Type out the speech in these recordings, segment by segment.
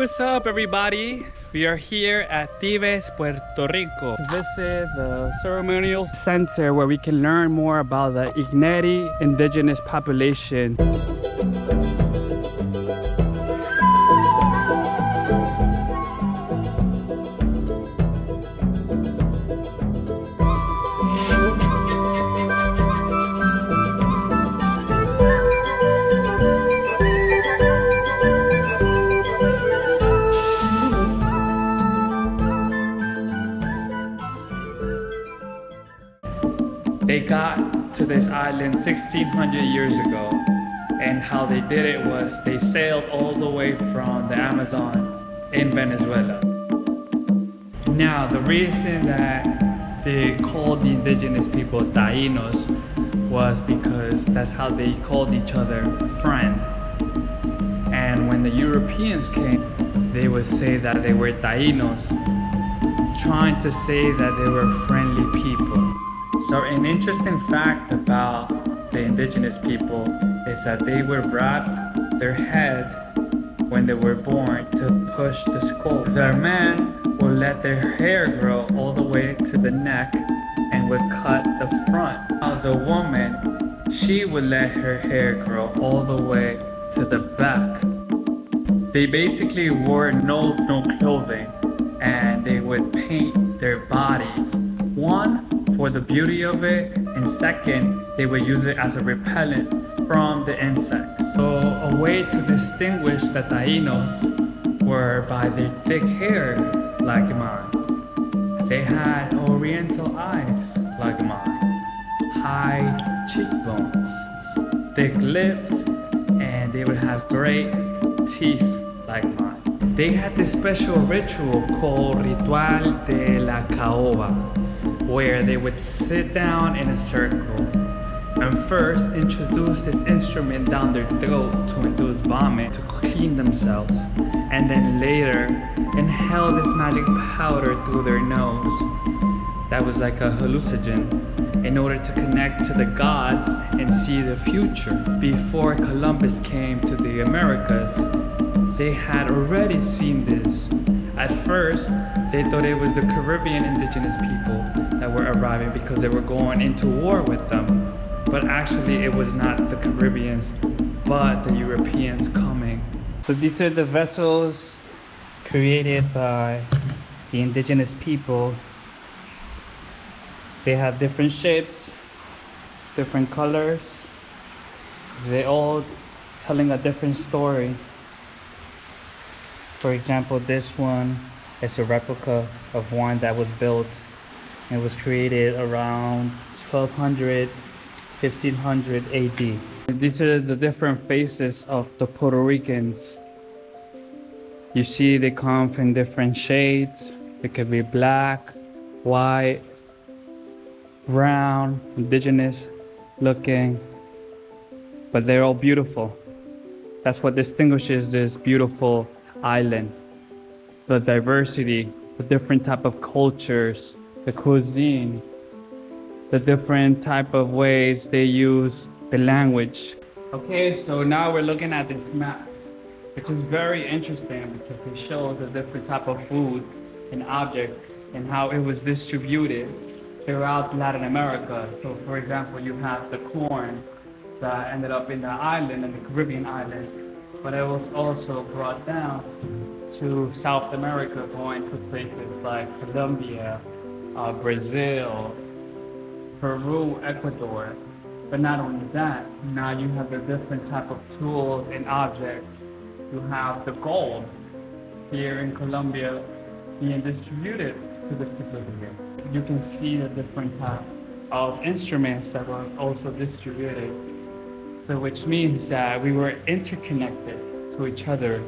what's up, everybody? We are here at Tibes, Puerto Rico, to visit the ceremonial center where we can learn more about the Igneri indigenous population. They got to this island 1600 years ago, and how they did it was they sailed all the way from the Amazon in Venezuela. Now, the reason that they called the indigenous people Taínos was because that's how they called each other friend. And when the Europeans came, they would say that they were Taínos, trying to say that they were friendly people. So an interesting fact about the indigenous people is that they would wrap their head when they were born to push the skull. Their men would let their hair grow all the way to the neck and would cut the front. Now the woman, she would let her hair grow all the way to the back. They basically wore no clothing, and they would paint their bodies. One, for the beauty of it, and second, they would use it as a repellent from the insects. So a way to distinguish the Taínos were by their thick hair, like mine. They had oriental eyes, like mine, high cheekbones, thick lips, and they would have great teeth, like mine. They had this special ritual called Ritual de la Caoba, where they would sit down in a circle and first introduce this instrument down their throat to induce vomit to clean themselves, and then later inhale this magic powder through their nose. That was like a hallucinogen in order to connect to the gods and see the future. Before Columbus came to the Americas, they had already seen this. At first, they thought it was the Caribbean indigenous people that were arriving because they were going into war with them. But actually, it was not the Caribbeans, but the Europeans coming. So these are the vessels created by the indigenous people. They have different shapes, different colors. They all telling a different story. For example, this one is a replica of one that was built and was created around 1200, 1500 AD. These are the different faces of the Puerto Ricans. You see they come from different shades. It could be black, white, brown, indigenous looking, but they're all beautiful. That's what distinguishes this beautiful island. The diversity, the different type of cultures, the cuisine, the different type of ways they use the language. Okay, so now we're looking at this map, which is very interesting because it shows the different type of food and objects and how it was distributed throughout Latin America. So for example, you have the corn that ended up in the island, in the Caribbean islands, but it was also brought down to South America, going to places like Colombia, Brazil, Peru, Ecuador. But not only that, now you have the different type of tools and objects. You have the gold here in Colombia being distributed to the people here. You can see the different type of instruments that were also distributed. So which means that we were interconnected to each other,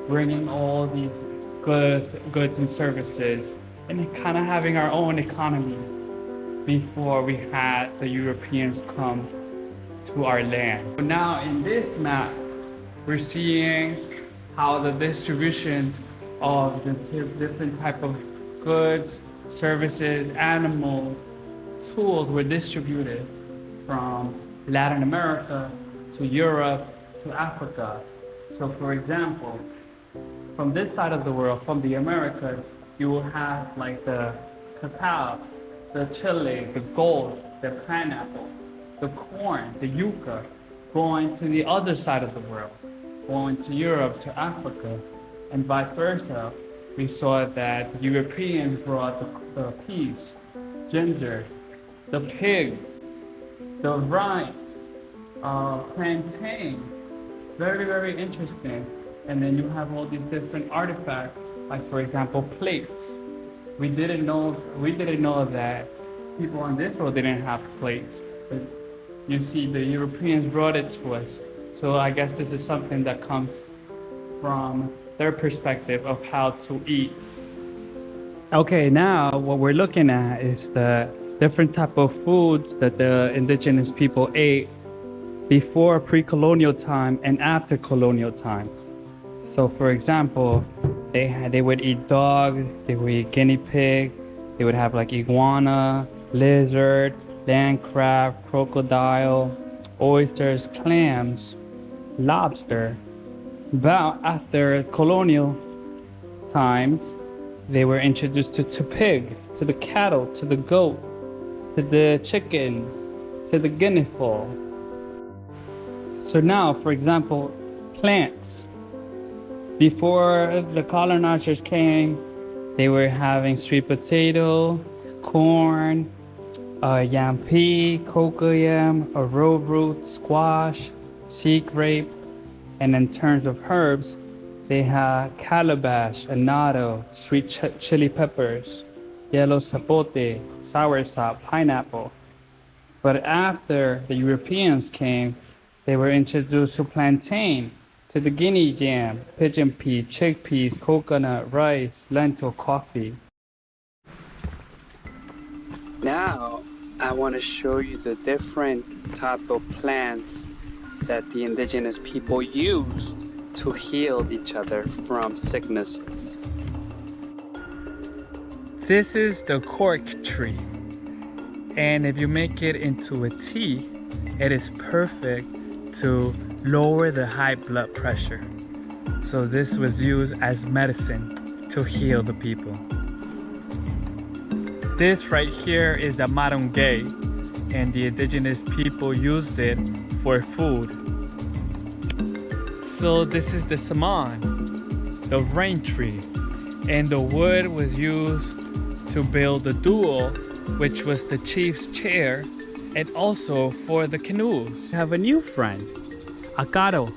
bringing all these goods and services, and kind of having our own economy before we had the Europeans come to our land. So now in this map, we're seeing how the distribution of the different type of goods, services, animal, tools were distributed from Latin America to Europe to Africa. So for example, from this side of the world, from the Americas, you will have like the cacao, the chili, the gold, the pineapple, the corn, the yucca, going to the other side of the world, going to Europe, to Africa, and vice versa. We saw that Europeans brought the peas, ginger, the pigs, the rice, plantain. Very, very interesting. And then you have all these different artifacts, like for example, plates. We didn't know that people on this world didn't have plates. But you see, the Europeans brought it to us. So I guess this is something that comes from their perspective of how to eat. Okay, now what we're looking at is the different type of foods that the indigenous people ate before pre-colonial time and after colonial times. So for example, they would eat dog, they would eat guinea pig, they would have like iguana, lizard, land crab, crocodile, oysters, clams, lobster. About after colonial times, they were introduced to pig, to the cattle, to the goat, to the chicken, to the guinea fowl. So now, for example, plants. Before the colonizers came, they were having sweet potato, corn, yam pea, cocoyam, arrowroot, squash, sea grape. And in terms of herbs, they had calabash, annatto, sweet chili peppers, yellow sapote, soursop, pineapple. But after the Europeans came, they were introduced to plantain, to the guinea yam, pigeon pea, chickpeas, coconut, rice, lentil, coffee. Now, I want to show you the different type of plants that the indigenous people used to heal each other from sicknesses. This is the cork tree. And if you make it into a tea, it is perfect to lower the high blood pressure. So this was used as medicine to heal the people. This right here is the marongay, and the indigenous people used it for food. So this is the saman, the rain tree, and the wood was used to build the duo, which was the chief's chair, and also for the canoes. We have a new friend, Acario.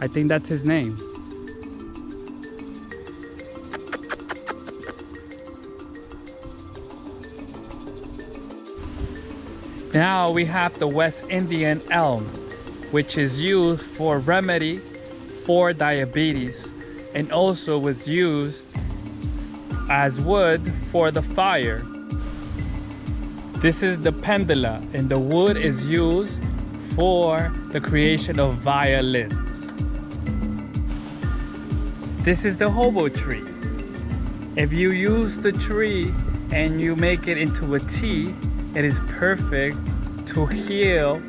I think that's his name. Now we have the West Indian elm, which is used for remedy for diabetes, and also was used as wood for the fire. This is the pendula, and the wood is used for the creation of violins. This is the hobo tree. If you use the tree and you make it into a tea, it is perfect to heal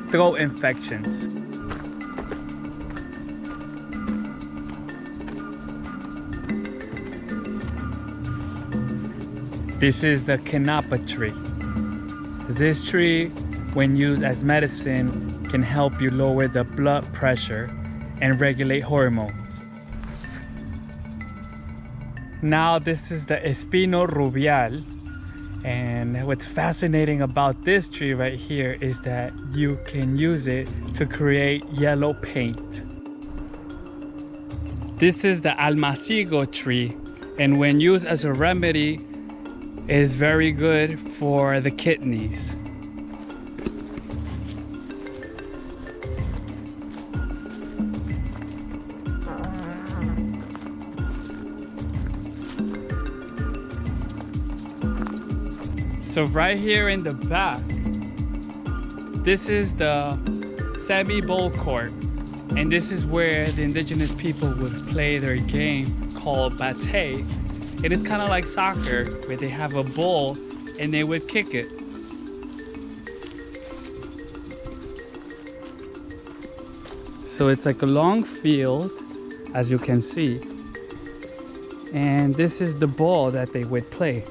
throat infections. This is the canapa tree. This tree, when used as medicine, can help you lower the blood pressure and regulate hormones. Now this is the Espino rubial. And what's fascinating about this tree right here is that you can use it to create yellow paint. This is the almacigo tree, and when used as a remedy, it is very good for the kidneys. So right here in the back, this is the semi-bowl court, and this is where the indigenous people would play their game called bate. It is kind of like soccer, where they have a ball and they would kick it. So So it's like a long field, as you can see. And this is the ball that they would play.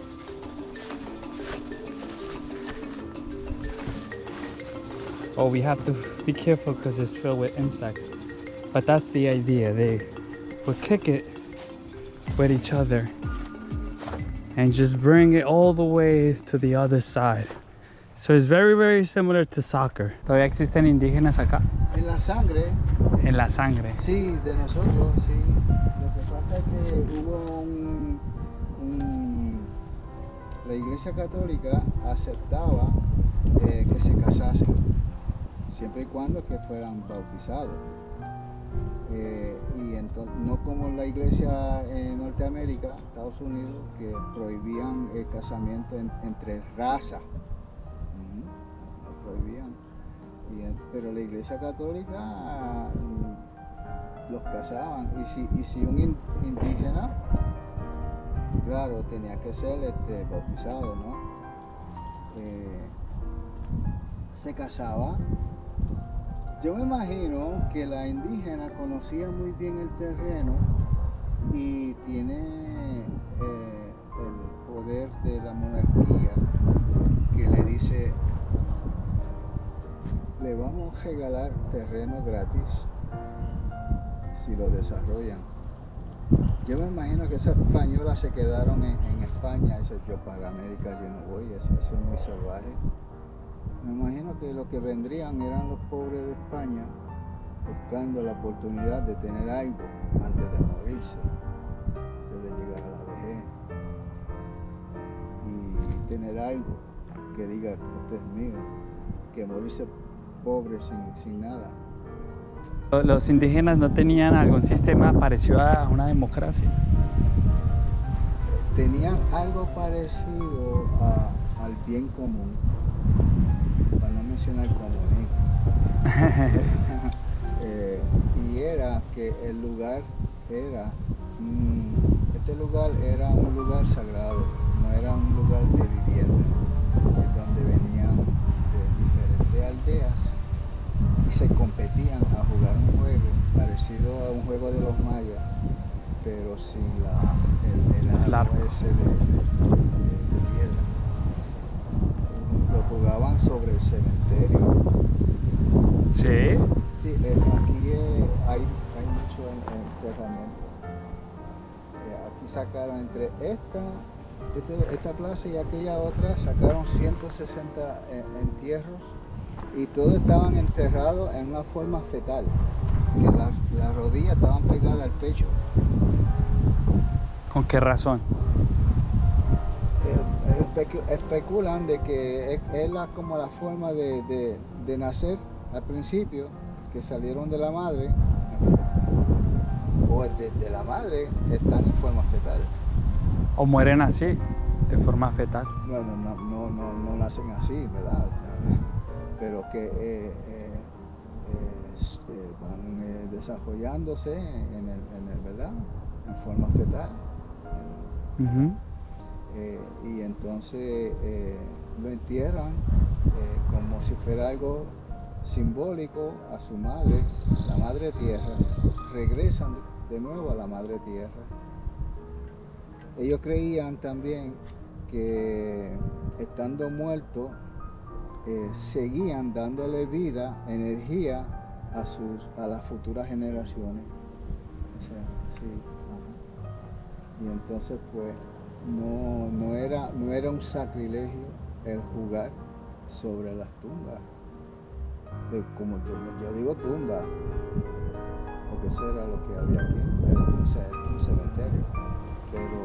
Oh, we have to be careful because it's filled with insects. But that's the idea. They would kick it with each other and just bring it all the way to the other side. So it's very, very similar to soccer. ¿Todavía existen indígenas acá? En la sangre. En la sangre. Sí, de nosotros, sí. Lo que pasa es que hubo la Iglesia Católica aceptaba que se casasen, siempre y cuando que fueran bautizados. Y entonces, no como la Iglesia en Norteamérica, Estados Unidos, que prohibían el casamiento entre razas. Lo prohibían. Pero la Iglesia Católica los casaban, y si un indígena, claro, tenía que ser bautizado, ¿no? Se casaba. Yo me imagino que la indígena conocía muy bien el terreno y tiene el poder de la monarquía, que le dice: le vamos a regalar terreno gratis si lo desarrollan. Yo me imagino que esas españolas se quedaron en España y dicen: yo para América yo no voy, eso es muy salvaje. Me imagino que lo que vendrían eran los pobres de España buscando la oportunidad de tener algo antes de morirse, antes de llegar a la vejez, y tener algo que diga: esto es mío, que morirse pobre sin nada. ¿Los indígenas no tenían algún sistema parecido a una democracia? Tenían algo parecido al bien común, para no mencionar comunismo. Y era que el lugar era, este lugar era un lugar sagrado, no era un lugar de vivienda, donde venían de diferentes aldeas y se competían a jugar un juego parecido a un juego de los mayas, pero sin el arco ese de piedra. Lo jugaban sobre el cementerio. Sí. Sí, aquí hay mucho enterramiento. Aquí sacaron entre esta plaza y aquella otra, sacaron 160 entierros, y todos estaban enterrados en una forma fetal, que las rodillas estaban pegadas al pecho. ¿Con qué razón? Especulan de que es como la forma de nacer al principio, que salieron de la madre, o de la madre están en forma fetal. ¿O mueren así, de forma fetal? Bueno, no nacen así, ¿verdad? Pero que van desarrollándose en el ¿verdad? En forma fetal. Y entonces lo entierran como si fuera algo simbólico a su madre, la madre tierra. Regresan de nuevo a la madre tierra. Ellos creían también que estando muertos seguían dándole vida, energía a las futuras generaciones. O sea, sí, ajá. Y entonces pues no era un sacrilegio el jugar sobre las tumbas. Como yo digo tumba, porque eso era lo que había aquí, era un cementerio. Pero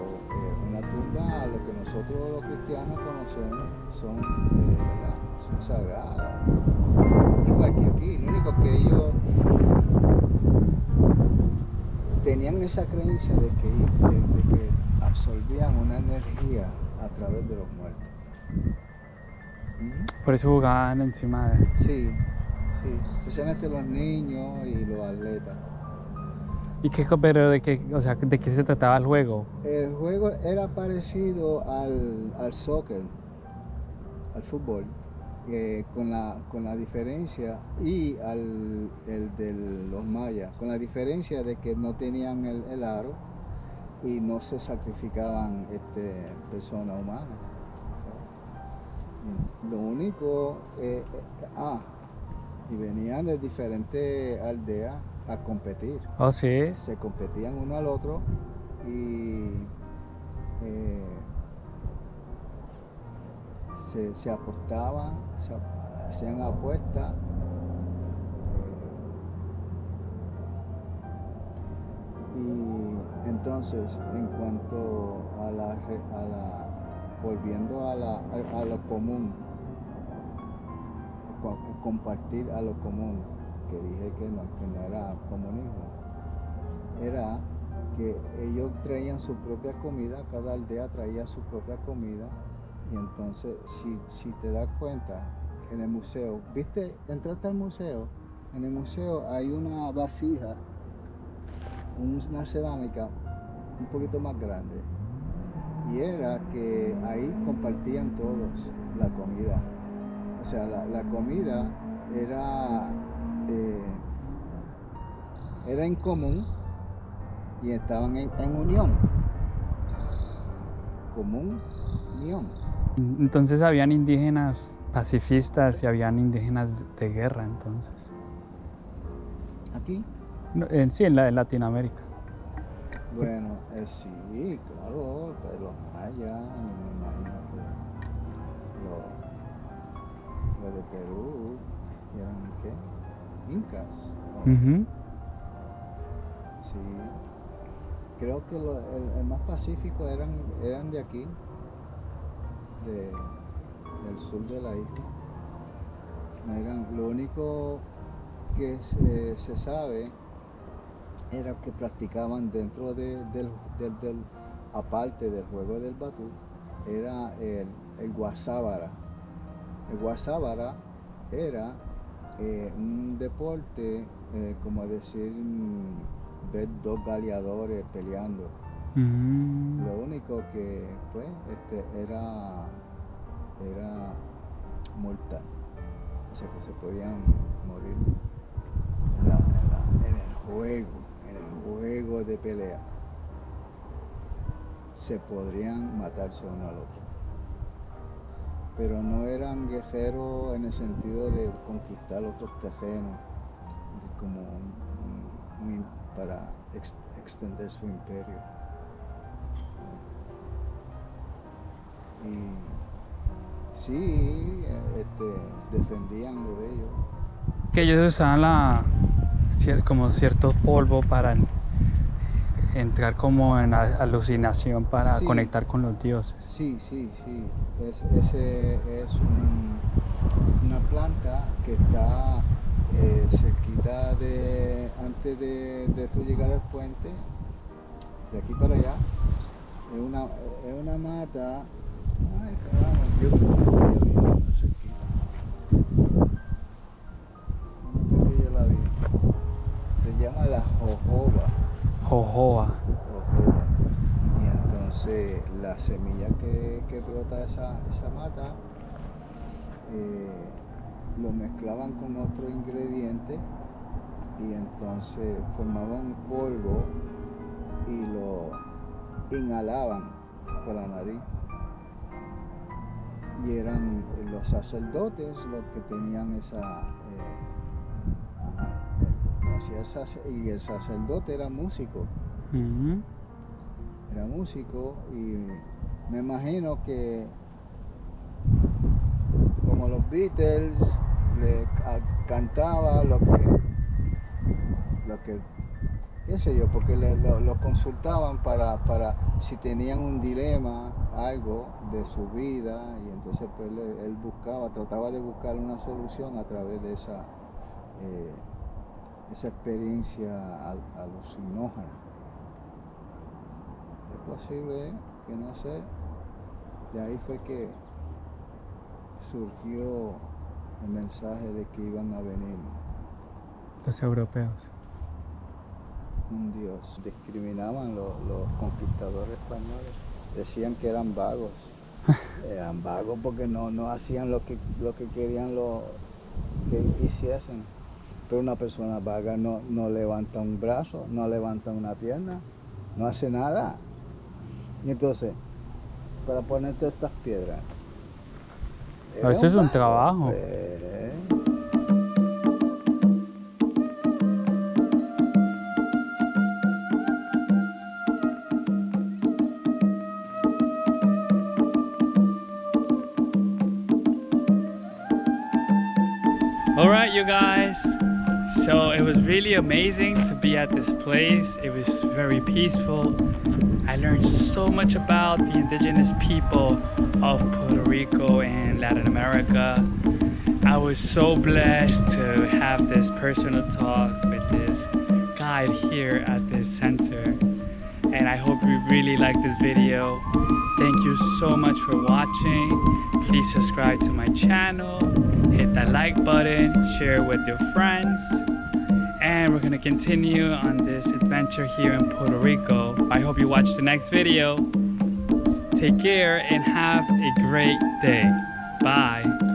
una tumba, a lo que nosotros los cristianos conocemos, son sagradas. Igual que aquí, lo único que ellos tenían esa creencia de que absorbían una energía a través de los muertos. Por eso jugaban encima de... Sí, especialmente los niños y los atletas. ¿Y pero de qué se trataba el juego? El juego era parecido al soccer, al fútbol, con la diferencia, y el de los mayas, con la diferencia de que no tenían el aro y no se sacrificaban personas humanas. Lo único, y venían de diferentes aldeas a competir. Oh, sí. Se competían uno al otro y se apostaban, hacían apuestas. Y entonces, en cuanto volviendo a lo común, compartir a lo común, que dije que no era comunismo, era que ellos traían su propia comida, cada aldea traía su propia comida, y entonces si te das cuenta, en el museo, ¿viste? Entraste al museo, en el museo hay una vasija, una cerámica un poquito más grande, y era que ahí compartían todos la comida. O sea, la comida era en común y estaban en unión. Común, unión. Entonces habían indígenas pacifistas y habían indígenas de guerra, entonces. ¿Aquí? No, sí, en Latinoamérica. Bueno, sí, claro, pero los mayas, me imagino que los de Perú eran, ¿qué? Incas. Ujú. Sí, creo que el más pacífico eran de aquí, del sur de la isla. Lo único que se sabe era que practicaban dentro aparte del juego del batú, era el guasábara. El guasábara era un deporte, como decir, ver dos gladiadores peleando. Lo único que pues era mortal, o sea que se podían morir en el juego de pelea. Se podrían matarse uno al otro, pero no eran guerreros en el sentido de conquistar otros terrenos como para extender su imperio. Y sí, defendían lo de ellos. Que ellos usaban como cierto polvo para entrar como en alucinación para Sí. conectar con los dioses. Sí. Ese es una planta que está cerquita antes de tú llegar al puente, de aquí para allá. Es una mata. Ay, caramba, yo creo que yo vi cerquita. No creo que yo la vi. Se llama la jojoba. Jojoba. Y entonces la semilla que brota esa mata, lo mezclaban con otro ingrediente y entonces formaban un polvo y lo inhalaban por la nariz. Y eran los sacerdotes los que tenían y el sacerdote era músico. Uh-huh. Era músico y me imagino que como los Beatles le cantaba lo que qué sé yo, porque lo consultaban para si tenían un dilema, algo de su vida, y entonces pues él trataba de buscar una solución a través de esa experiencia alucinógena. Es posible que, no sé, de ahí fue que surgió el mensaje de que iban a venir Los europeos. un dios. Discriminaban los conquistadores españoles, decían que eran vagos, Eran vagos porque no hacían lo que querían que hiciesen. Pero una persona vaga no levanta un brazo, no levanta una pierna, no hace nada. Y entonces, para ponerte estas piedras. Esto es un vago, trabajo. pues. All right, you guys. So it was really amazing to be at this place. It was very peaceful. I learned so much about the indigenous people of Puerto Rico and Latin America. I was so blessed to have this personal talk with this guide here at this center. And I hope you really liked this video. Thank you so much for watching. Please subscribe to my channel, hit that like button, share with your friends. And we're gonna continue on this adventure here in Puerto Rico. I hope you watch the next video. Take care and have a great day. Bye.